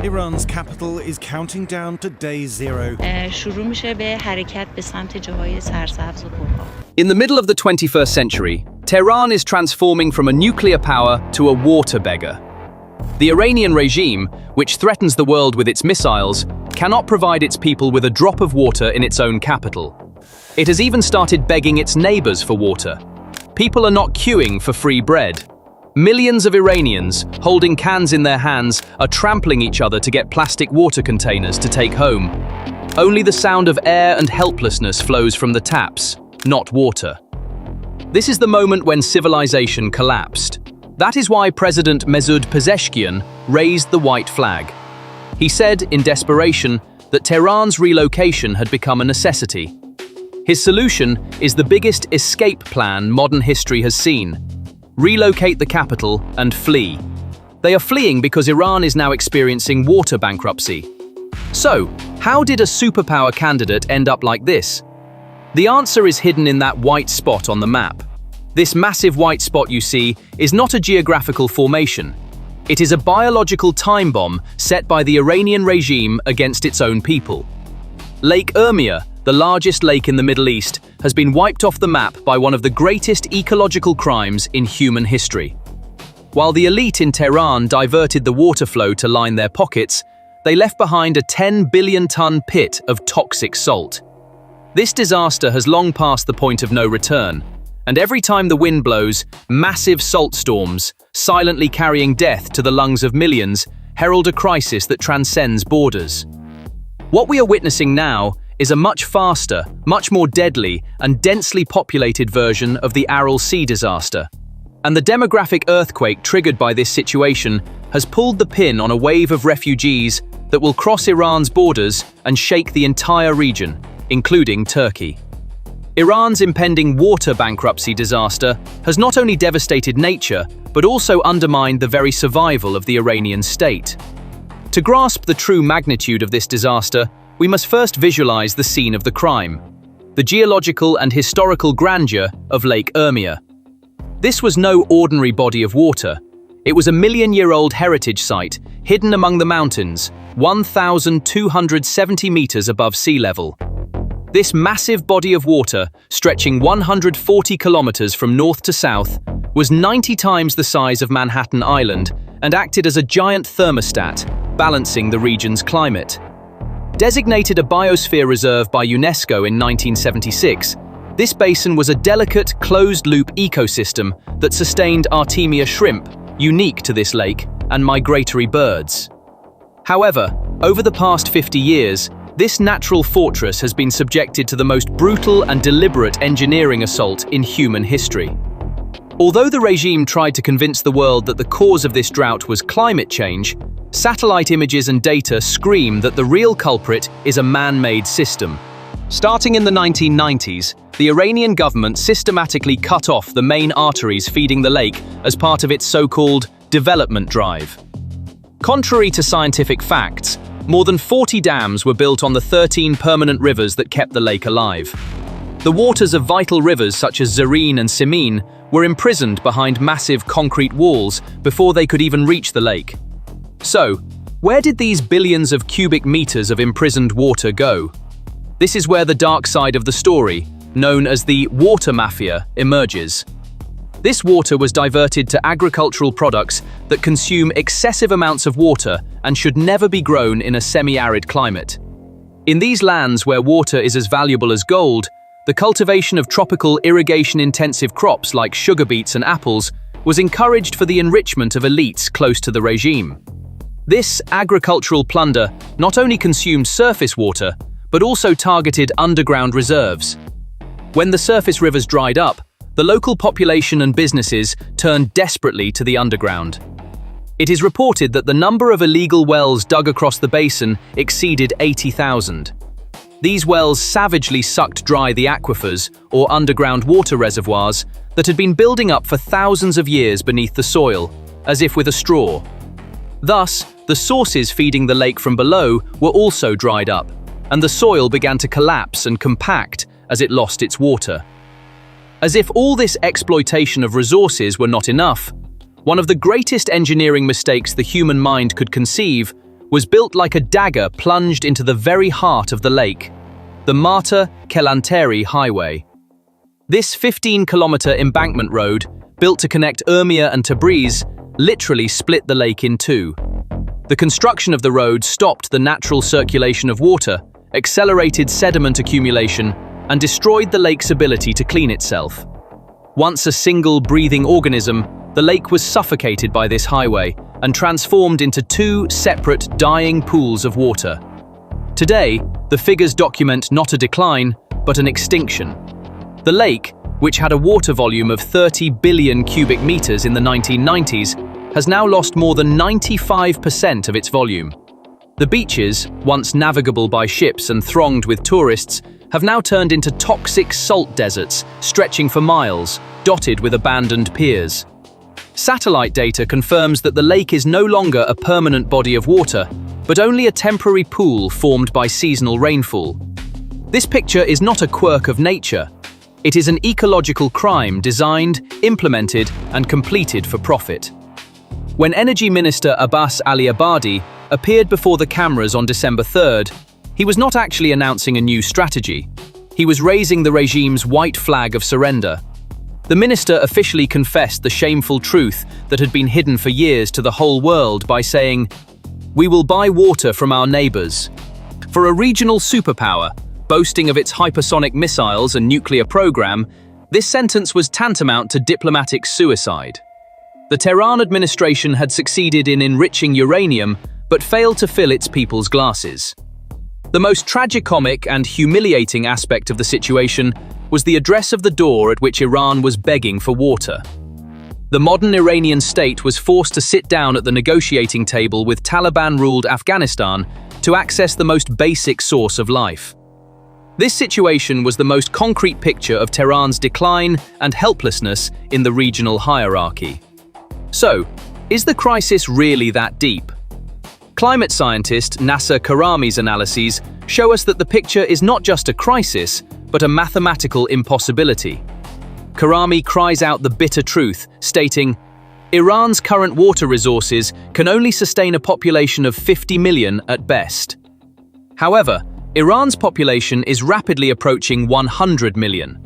Iran's capital is counting down to day zero. شروع میشه به حرکت به سمت جاهای سرسبز و پرآب. In the middle of the 21st century, Tehran is transforming from a nuclear power to a water beggar. The Iranian regime, which threatens the world with its missiles, cannot provide its people with a drop of water in its own capital. It has even started begging its neighbors for water. People are not queuing for free bread. Millions of Iranians, holding cans in their hands, are trampling each other to get plastic water containers to take home. Only the sound of air and helplessness flows from the taps, not water. This is the moment when civilization collapsed. That is why President Mesut Pezeshkian raised the white flag. He said, in desperation, that Tehran's relocation had become a necessity. His solution is the biggest escape plan modern history has seen. Relocate the capital and flee. They are fleeing because Iran is now experiencing water bankruptcy. So, how did a superpower candidate end up like this? The answer is hidden in that white spot on the map. This massive white spot you see is not a geographical formation. It is a biological time bomb set by the Iranian regime against its own people. Lake Urmia, the largest lake in the Middle East, has been wiped off the map by one of the greatest ecological crimes in human history. While the elite in Tehran diverted the water flow to line their pockets, they left behind a 10 billion-ton pit of toxic salt. This disaster has long passed the point of no return, and every time the wind blows, massive salt storms, silently carrying death to the lungs of millions, herald a crisis that transcends borders. What we are witnessing now is a much faster, much more deadly, and densely populated version of the Aral Sea disaster. And the demographic earthquake triggered by this situation has pulled the pin on a wave of refugees that will cross Iran's borders and shake the entire region, including Turkey. Iran's impending water bankruptcy disaster has not only devastated nature, but also undermined the very survival of the Iranian state. To grasp the true magnitude of this disaster, we must first visualize the scene of the crime, the geological and historical grandeur of Lake Urmia. This was no ordinary body of water. It was a million-year-old heritage site hidden among the mountains, 1,270 meters above sea level. This massive body of water, stretching 140 kilometers from north to south, was 90 times the size of Manhattan Island and acted as a giant thermostat, balancing the region's climate. Designated a biosphere reserve by UNESCO in 1976, this basin was a delicate, closed-loop ecosystem that sustained Artemia shrimp, unique to this lake, and migratory birds. However, over the past 50 years, this natural fortress has been subjected to the most brutal and deliberate engineering assault in human history. Although the regime tried to convince the world that the cause of this drought was climate change, satellite images and data scream that the real culprit is a man-made system. Starting in the 1990s, the Iranian government systematically cut off the main arteries feeding the lake as part of its so-called development drive. Contrary to scientific facts, more than 40 dams were built on the 13 permanent rivers that kept the lake alive. The waters of vital rivers such as Zareen and Simin were imprisoned behind massive concrete walls before they could even reach the lake. So, where did these billions of cubic meters of imprisoned water go? This is where the dark side of the story, known as the Water Mafia, emerges. This water was diverted to agricultural products that consume excessive amounts of water and should never be grown in a semi-arid climate. In these lands where water is as valuable as gold, the cultivation of tropical irrigation-intensive crops like sugar beets and apples was encouraged for the enrichment of elites close to the regime. This agricultural plunder not only consumed surface water, but also targeted underground reserves. When the surface rivers dried up, the local population and businesses turned desperately to the underground. It is reported that the number of illegal wells dug across the basin exceeded 80,000. These wells savagely sucked dry the aquifers, or underground water reservoirs, that had been building up for thousands of years beneath the soil, as if with a straw. Thus, the sources feeding the lake from below were also dried up, and the soil began to collapse and compact as it lost its water. As if all this exploitation of resources were not enough, one of the greatest engineering mistakes the human mind could conceive was built like a dagger plunged into the very heart of the lake, the Marta Kelanteri Highway. This 15-kilometer embankment road, built to connect Urmia and Tabriz, literally split the lake in two. The construction of the road stopped the natural circulation of water, accelerated sediment accumulation, and destroyed the lake's ability to clean itself. Once a single breathing organism, the lake was suffocated by this highway and transformed into two separate dying pools of water. Today, the figures document not a decline, but an extinction. The lake, which had a water volume of 30 billion cubic meters in the 1990s, has now lost more than 95% of its volume. The beaches, once navigable by ships and thronged with tourists, have now turned into toxic salt deserts stretching for miles, dotted with abandoned piers. Satellite data confirms that the lake is no longer a permanent body of water, but only a temporary pool formed by seasonal rainfall. This picture is not a quirk of nature. It is an ecological crime designed, implemented, and completed for profit. When Energy Minister Abbas Ali Abadi appeared before the cameras on December 3rd, he was not actually announcing a new strategy. He was raising the regime's white flag of surrender. The minister officially confessed the shameful truth that had been hidden for years to the whole world by saying, "We will buy water from our neighbors." For a regional superpower, boasting of its hypersonic missiles and nuclear program, this sentence was tantamount to diplomatic suicide. The Tehran administration had succeeded in enriching uranium, but failed to fill its people's glasses. The most tragicomic and humiliating aspect of the situation was the address of the door at which Iran was begging for water. The modern Iranian state was forced to sit down at the negotiating table with Taliban-ruled Afghanistan to access the most basic source of life. This situation was the most concrete picture of Tehran's decline and helplessness in the regional hierarchy. So, is the crisis really that deep? Climate scientist Nasser Karami's analyses show us that the picture is not just a crisis, but a mathematical impossibility. Karami cries out the bitter truth, stating, "Iran's current water resources can only sustain a population of 50 million at best." However, Iran's population is rapidly approaching 100 million.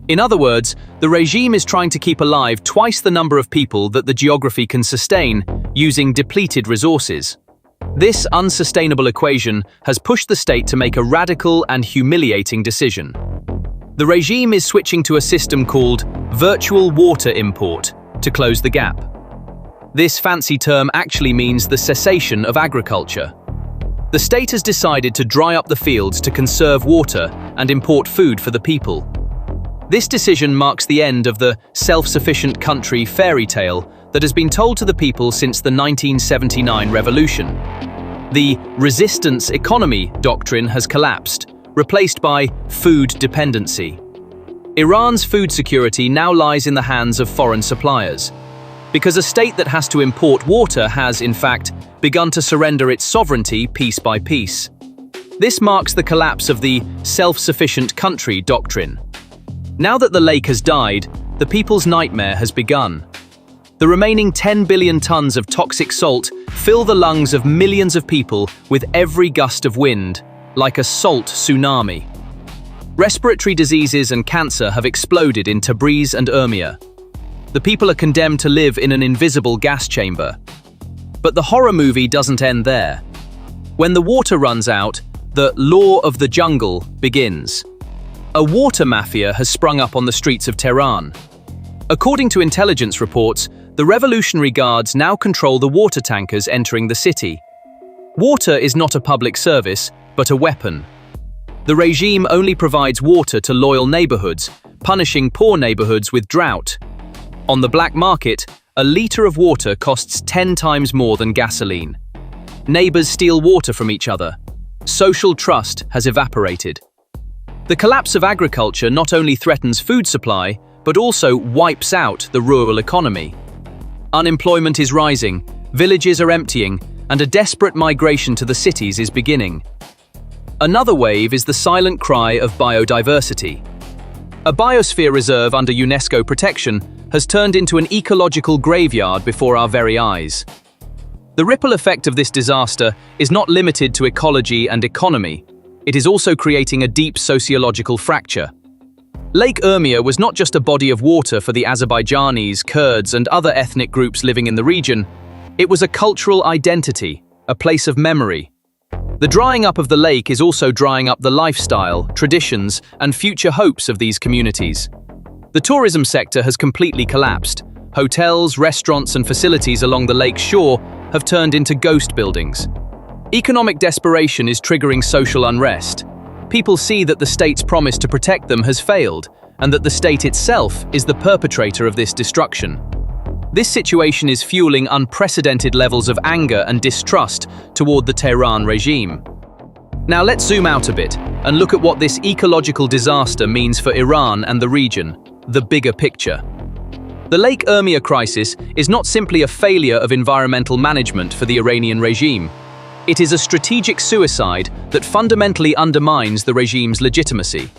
In other words, the regime is trying to keep alive twice the number of people that the geography can sustain, using depleted resources. This unsustainable equation has pushed the state to make a radical and humiliating decision. The regime is switching to a system called virtual water import to close the gap. This fancy term actually means the cessation of agriculture. The state has decided to dry up the fields to conserve water and import food for the people. This decision marks the end of the self-sufficient country fairy tale that has been told to the people since the 1979 revolution. The resistance economy doctrine has collapsed, replaced by food dependency. Iran's food security now lies in the hands of foreign suppliers, because a state that has to import water has, in fact, begun to surrender its sovereignty piece by piece. This marks the collapse of the self-sufficient country doctrine. Now that the lake has died, the people's nightmare has begun. The remaining 10 billion tons of toxic salt fill the lungs of millions of people with every gust of wind, like a salt tsunami. Respiratory diseases and cancer have exploded in Tabriz and Urmia. The people are condemned to live in an invisible gas chamber. But the horror movie doesn't end there. When the water runs out, the law of the jungle begins. A water mafia has sprung up on the streets of Tehran. According to intelligence reports, the Revolutionary Guards now control the water tankers entering the city. Water is not a public service, but a weapon. The regime only provides water to loyal neighborhoods, punishing poor neighborhoods with drought. On the black market, a liter of water costs 10 times more than gasoline. Neighbors steal water from each other. Social trust has evaporated. The collapse of agriculture not only threatens food supply, but also wipes out the rural economy. Unemployment is rising, villages are emptying, and a desperate migration to the cities is beginning. Another wave is the silent cry of biodiversity. A biosphere reserve under UNESCO protection has turned into an ecological graveyard before our very eyes. The ripple effect of this disaster is not limited to ecology and economy. It is also creating a deep sociological fracture. Lake Urmia was not just a body of water for the Azerbaijanis, Kurds, and other ethnic groups living in the region. It was a cultural identity, a place of memory. The drying up of the lake is also drying up the lifestyle, traditions, and future hopes of these communities. The tourism sector has completely collapsed. Hotels, restaurants, and facilities along the lake's shore have turned into ghost buildings. Economic desperation is triggering social unrest. People see that the state's promise to protect them has failed, and that the state itself is the perpetrator of this destruction. This situation is fueling unprecedented levels of anger and distrust toward the Tehran regime. Now let's zoom out a bit and look at what this ecological disaster means for Iran and the region, the bigger picture. The Lake Urmia crisis is not simply a failure of environmental management for the Iranian regime. It is a strategic suicide that fundamentally undermines the regime's legitimacy.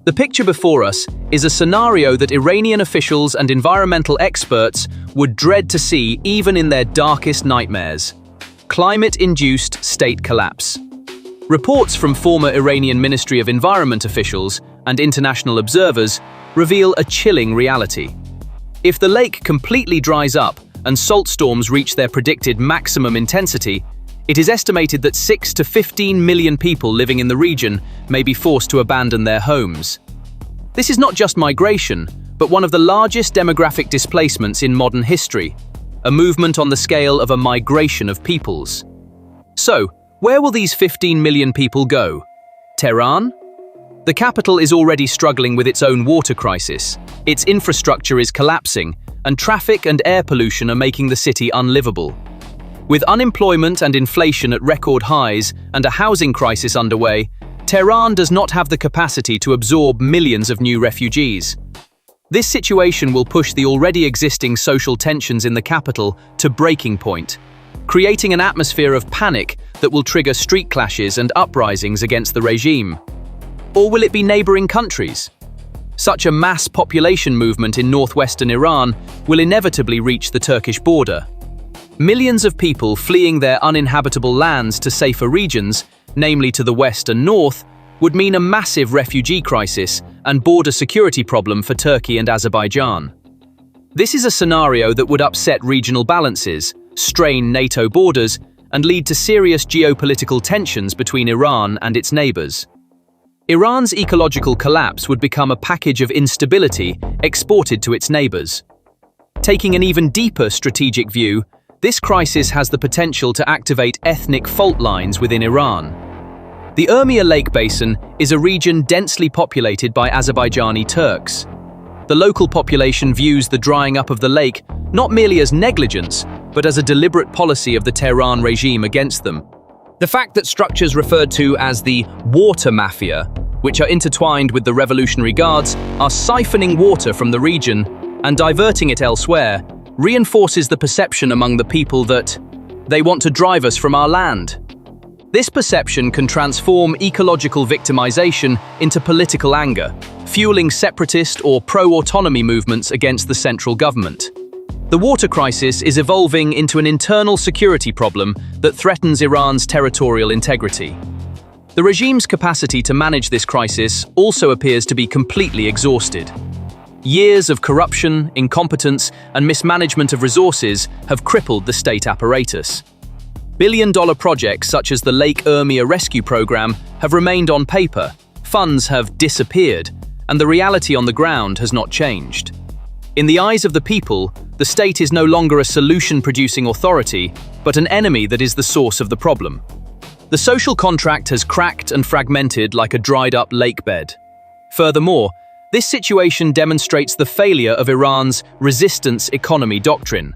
The picture before us is a scenario that Iranian officials and environmental experts would dread to see even in their darkest nightmares: climate-induced state collapse. Reports from former Iranian Ministry of Environment officials and international observers reveal a chilling reality. If the lake completely dries up and salt storms reach their predicted maximum intensity, it is estimated that 6 to 15 million people living in the region may be forced to abandon their homes. This is not just migration, but one of the largest demographic displacements in modern history, a movement on the scale of a migration of peoples. So, where will these 15 million people go? Tehran? The capital is already struggling with its own water crisis. Its infrastructure is collapsing, and traffic and air pollution are making the city unlivable. With unemployment and inflation at record highs and a housing crisis underway, Tehran does not have the capacity to absorb millions of new refugees. This situation will push the already existing social tensions in the capital to breaking point, creating an atmosphere of panic that will trigger street clashes and uprisings against the regime. Or will it be neighboring countries? Such a mass population movement in northwestern Iran will inevitably reach the Turkish border. Millions of people fleeing their uninhabitable lands to safer regions, namely to the west and north, would mean a massive refugee crisis and border security problem for Turkey and Azerbaijan. This is a scenario that would upset regional balances, strain NATO borders, and lead to serious geopolitical tensions between Iran and its neighbors. Iran's ecological collapse would become a package of instability exported to its neighbors. Taking an even deeper strategic view, this crisis has the potential to activate ethnic fault lines within Iran. The Urmia Lake Basin is a region densely populated by Azerbaijani Turks. The local population views the drying up of the lake not merely as negligence, but as a deliberate policy of the Tehran regime against them. The fact that structures referred to as the Water Mafia, which are intertwined with the Revolutionary Guards, are siphoning water from the region and diverting it elsewhere, reinforces the perception among the people that they want to drive us from our land. This perception can transform ecological victimization into political anger, fueling separatist or pro-autonomy movements against the central government. The water crisis is evolving into an internal security problem that threatens Iran's territorial integrity. The regime's capacity to manage this crisis also appears to be completely exhausted. Years of corruption, incompetence, and mismanagement of resources have crippled the state apparatus. Billion-dollar projects such as the Lake Urmia rescue program have remained on paper, funds have disappeared, and the reality on the ground has not changed. In the eyes of the people, the state is no longer a solution-producing authority, but an enemy that is the source of the problem. The social contract has cracked and fragmented like a dried-up lake bed. Furthermore, this situation demonstrates the failure of Iran's resistance economy doctrine,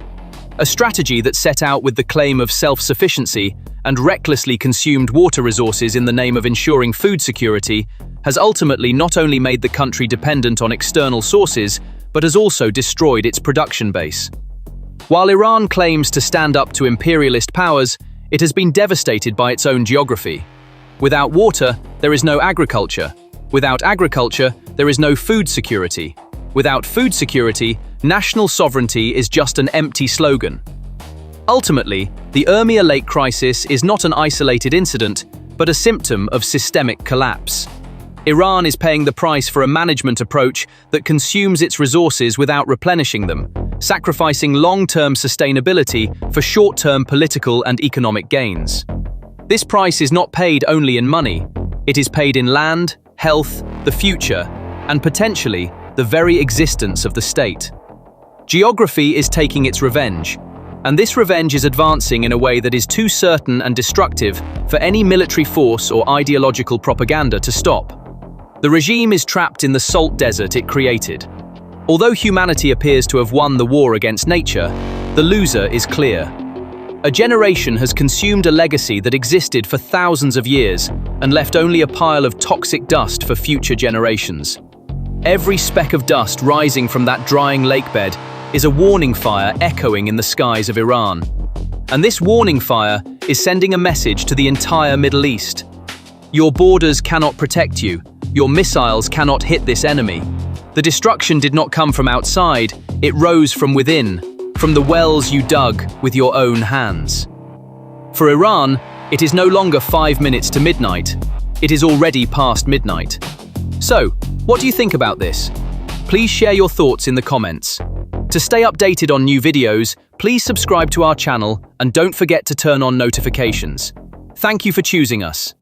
a strategy that set out with the claim of self-sufficiency and recklessly consumed water resources in the name of ensuring food security, has ultimately not only made the country dependent on external sources, but has also destroyed its production base. While Iran claims to stand up to imperialist powers, it has been devastated by its own geography. Without water, there is no agriculture. Without agriculture, there is no food security. Without food security, national sovereignty is just an empty slogan. Ultimately, the Urmia Lake crisis is not an isolated incident, but a symptom of systemic collapse. Iran is paying the price for a management approach that consumes its resources without replenishing them, sacrificing long-term sustainability for short-term political and economic gains. This price is not paid only in money. It is paid in land, health, the future, and potentially the very existence of the state. Geography is taking its revenge, and this revenge is advancing in a way that is too certain and destructive for any military force or ideological propaganda to stop. The regime is trapped in the salt desert it created. Although humanity appears to have won the war against nature, the loser is clear. A generation has consumed a legacy that existed for thousands of years and left only a pile of toxic dust for future generations. Every speck of dust rising from that drying lakebed is a warning fire echoing in the skies of Iran. And this warning fire is sending a message to the entire Middle East. Your borders cannot protect you. Your missiles cannot hit this enemy. The destruction did not come from outside, it rose from within, from the wells you dug with your own hands. For Iran, it is no longer 5 minutes to midnight. It is already past midnight. So, what do you think about this? Please share your thoughts in the comments. To stay updated on new videos, please subscribe to our channel and don't forget to turn on notifications. Thank you for choosing us.